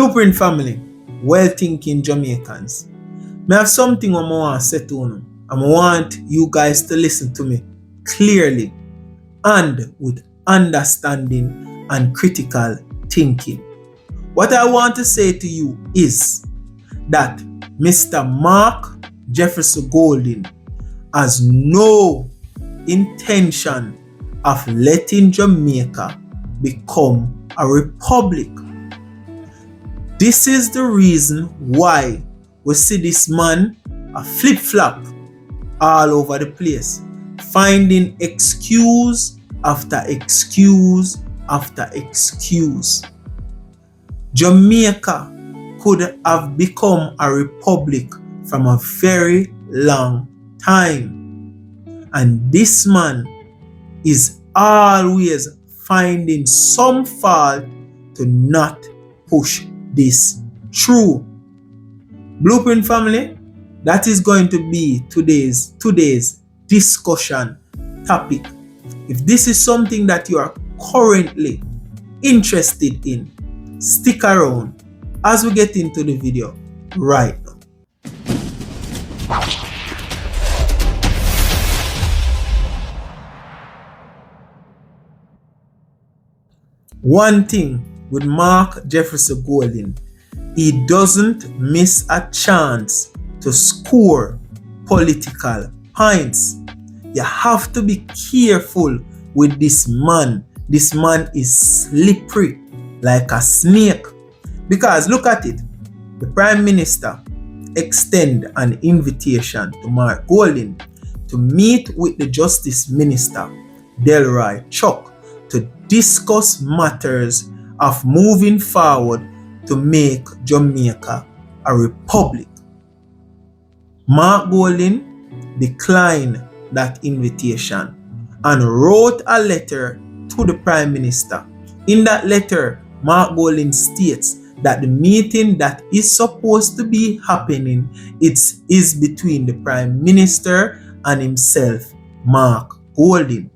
Blueprint family, well thinking Jamaicans. I have something I want to say to you. I want you guys to listen to me clearly and with understanding and critical thinking. What I want to say to you is that Mr. Mark Jefferson Golding has no intention of letting Jamaica become a republic. This is the reason why we see this man a flip-flop all over the place, finding excuse after excuse after excuse. Jamaica could have become a republic from a very long time, and this man is always finding some fault to not push this through. Blueprint family, that is going to be today's discussion topic. If this is something that you are currently interested in, stick around as we get into the video right now. One thing with Mark Jefferson Golding, he doesn't miss a chance to score political points. You have to be careful with this man. This man is slippery like a snake. Because look at it. The Prime Minister extend an invitation to Mark Golding to meet with the Justice Minister, Delroy Chuck, to discuss matters of moving forward to make Jamaica a republic. Mark Golding declined that invitation and wrote a letter to the Prime Minister. In that letter, Mark Golding states that the meeting that is supposed to be happening is between the Prime Minister and himself, Mark Golding.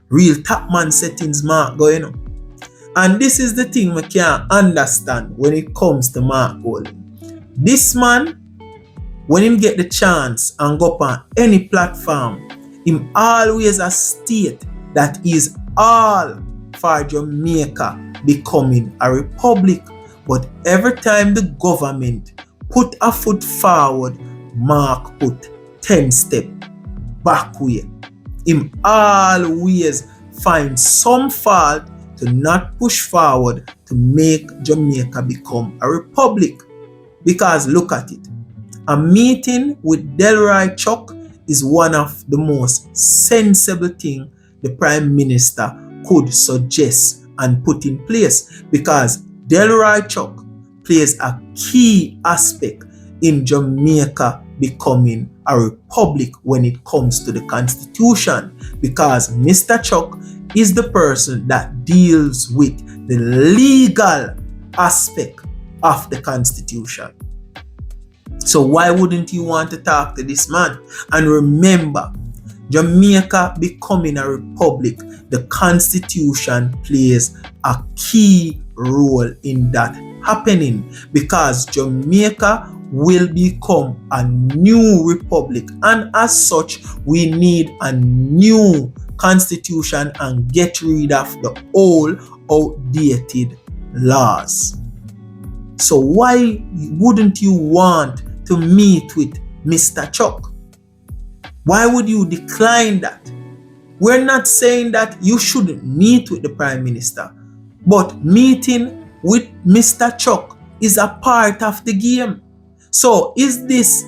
Real top man settings Mark going on. And this is the thing we can't understand when it comes to Mark Golding. This man, when him get the chance and go up on any platform, him always a state that is all for Jamaica becoming a republic. But every time the government put a foot forward, Mark put 10 steps backward. Him always find some fault to not push forward to make Jamaica become a republic. Because look at it. A meeting with Delroy Chuck is one of the most sensible things the Prime Minister could suggest and put in place, because Delroy Chuck plays a key aspect in Jamaica becoming a republic when it comes to the Constitution, because Mr. Chuck is the person that deals with the legal aspect of the Constitution. So why wouldn't you want to talk to this man? And remember, Jamaica becoming a republic, the Constitution plays a key role in that happening, because Jamaica will become a new republic, and as such we need a new constitution and get rid of the old outdated laws. So why wouldn't you want to meet with Mr. Chuck? Why would you decline that? We're not saying that you shouldn't meet with the Prime Minister, but meeting with Mr. Chuck is a part of the game. So is this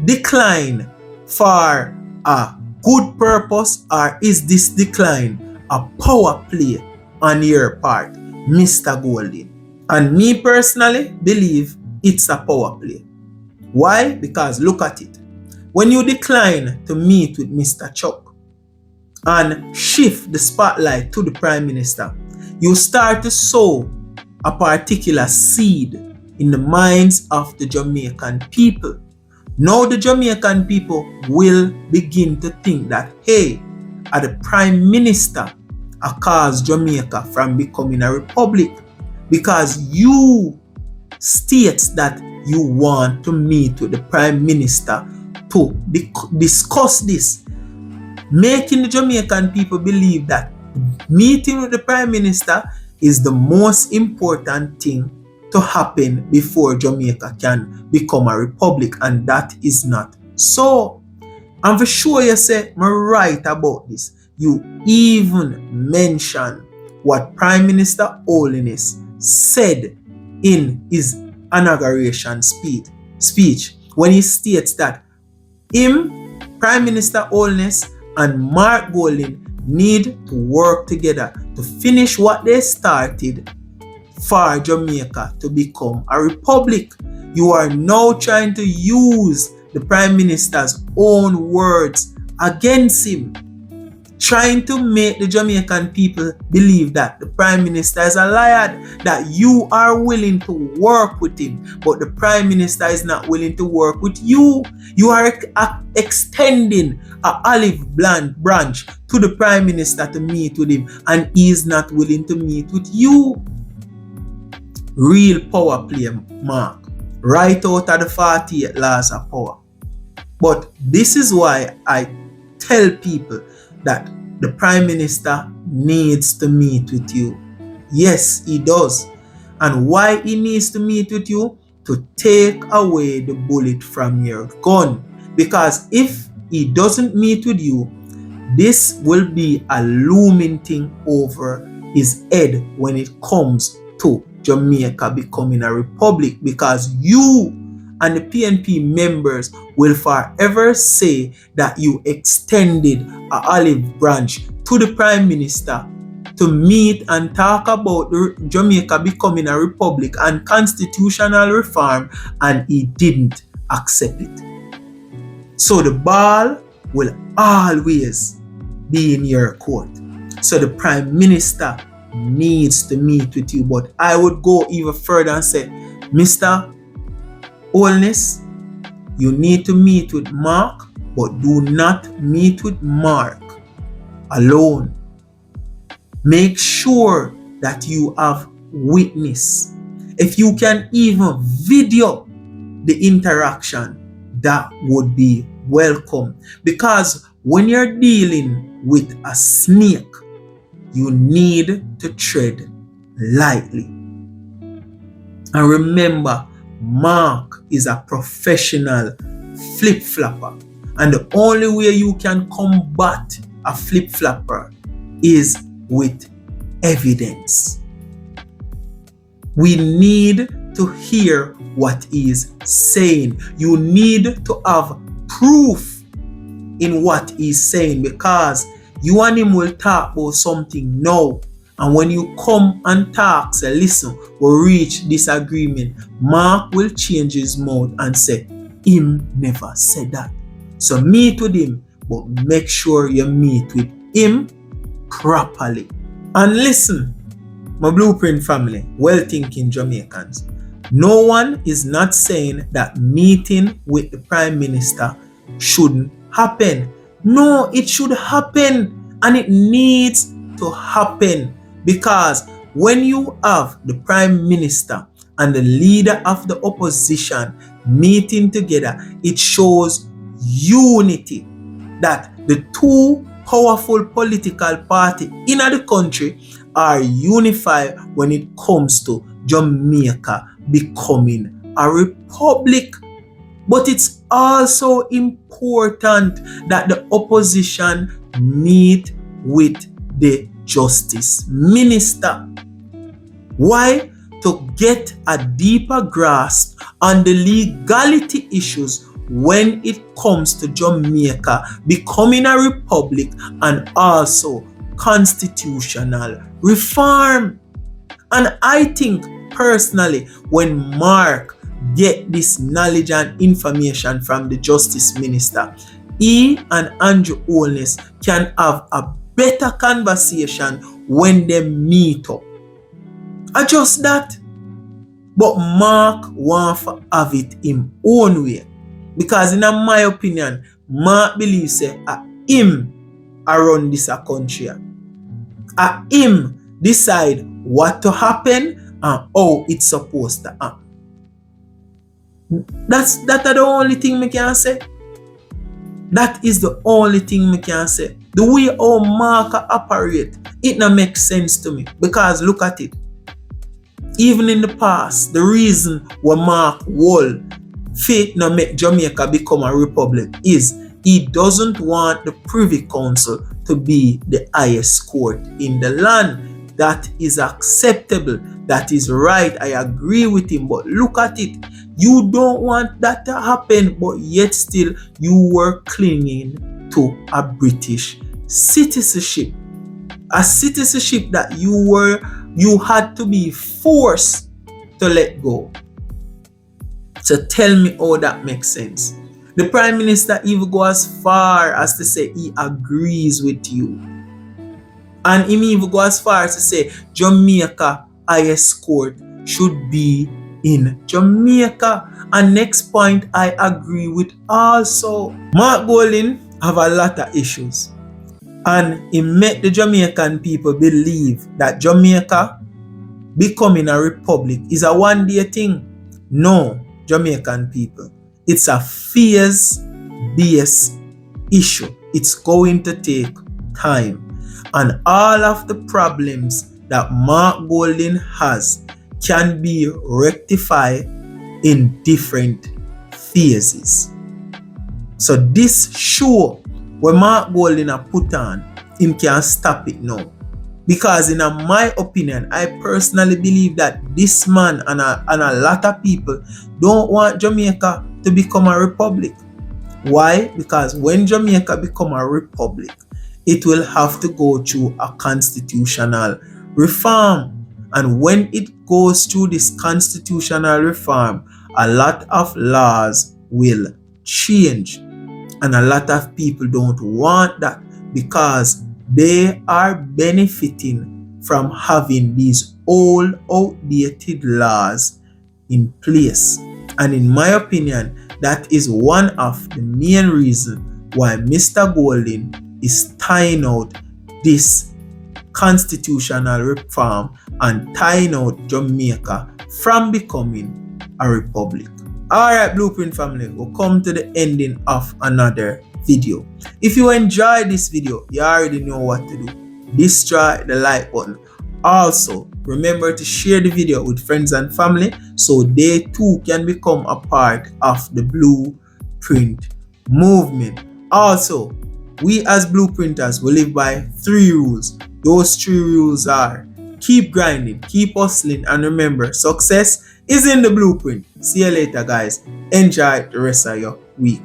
decline for a good purpose, or is this decline a power play on your part, Mr. Golding? And me personally believe it's a power play. Why? Because look at it. When you decline to meet with Mr. Chuck and shift the spotlight to the Prime Minister, you start to sow a particular seed in the minds of the Jamaican people. Now the Jamaican people will begin to think that, hey, the Prime Minister caused Jamaica from becoming a republic, because you states that you want to meet with the Prime Minister to discuss this, making the Jamaican people believe that meeting with the Prime Minister is the most important thing to happen before Jamaica can become a republic, and that is not so. And for sure you say, I'm right about this. You even mention what Prime Minister Holiness said in his inauguration speech when he states that him, Prime Minister Holiness, and Mark Golding need to work together to finish what they started for Jamaica to become a republic. You are now trying to use the Prime Minister's own words against him, trying to make the Jamaican people believe that the Prime Minister is a liar, that you are willing to work with him, but the Prime Minister is not willing to work with you. You are extending an olive branch to the Prime Minister to meet with him, and he is not willing to meet with you. Real power play, Mark, right out of the 48 laws of power. But this is why I tell people that the Prime Minister needs to meet with you. Yes, he does. And why he needs to meet with you? To take away the bullet from your gun. Because if he doesn't meet with you, this will be a looming thing over his head when it comes to Jamaica becoming a republic, because you and the PNP members will forever say that you extended an olive branch to the Prime Minister to meet and talk about Jamaica becoming a republic and constitutional reform, and he didn't accept it. So the ball will always be in your court. So the Prime Minister needs to meet with you. But I would go even further and say, Mr. Holiness, you need to meet with Mark, but do not meet with Mark alone. Make sure that you have witness. If you can even video the interaction, that would be welcome. Because when you're dealing with a snake, you need to tread lightly. And remember, Mark is a professional flip-flopper. And the only way you can combat a flip-flopper is with evidence. We need to hear what he is saying. You need to have proof in what he's saying, because you and him will talk about something now, and when you come and talk, say, listen, we'll reach disagreement, Mark will change his mouth and say, him never said that. So meet with him, but make sure you meet with him properly. And listen, my Blueprint family, well-thinking Jamaicans, no one is not saying that meeting with the Prime Minister shouldn't happen. No, it should happen, and it needs to happen, because when you have the Prime Minister and the leader of the opposition meeting together, it shows unity, that the two powerful political parties in the country are unified when it comes to Jamaica becoming a republic. But it's also important that the opposition meet with the Justice Minister. Why? To get a deeper grasp on the legality issues when it comes to Jamaica becoming a republic, and also constitutional reform. And I think personally, when Mark get this knowledge and information from the Justice Minister, he and Andrew Holness can have a better conversation when they meet up. Just that. But Mark wants to have it his own way. Because in my opinion, Mark believes that him run this country. Him decide what to happen and how it's supposed to happen. That are the only thing me can say. That is the only thing me can say. The way how Mark operate, it not make sense to me. Because look at it. Even in the past, the reason why Mark Wall faith not make Jamaica become a republic is he doesn't want the Privy Council to be the highest court in the land. That is acceptable. That is right. I agree with him. But look at it. You don't want that to happen, but yet still you were clinging to a British citizenship. A citizenship that you had to be forced to let go. So tell me how that makes sense. The Prime Minister even go as far as to say he agrees with you. And he even go as far as to say Jamaica highest court should be in Jamaica. And next point I agree with also. Mark Golding have a lot of issues. And he made the Jamaican people believe that Jamaica becoming a republic is a one-day thing. No, Jamaican people. It's a phase-based issue. It's going to take time. And all of the problems that Mark Golding has can be rectified in different phases. So this show where Mark Golding a put on, him can stop it now. Because in my opinion, I personally believe that this man and a lot of people don't want Jamaica to become a republic. Why? Because when Jamaica become a republic, it will have to go through a constitutional reform. And when it goes through this constitutional reform, a lot of laws will change. And a lot of people don't want that because they are benefiting from having these old, outdated laws in place. And in my opinion, that is one of the main reasons why Mr. Golding is tying out this constitutional reform and tying out Jamaica from becoming a republic. Alright, Blueprint family, we'll come to the ending of another video. If you enjoyed this video, you already know what to do. Destroy the like button. Also, remember to share the video with friends and family so they too can become a part of the Blueprint movement. Also, we as Blueprinters will live by 3 rules. Those 3 rules are: keep grinding, keep hustling, and remember, success is in the blueprint. See you later, guys. Enjoy the rest of your week.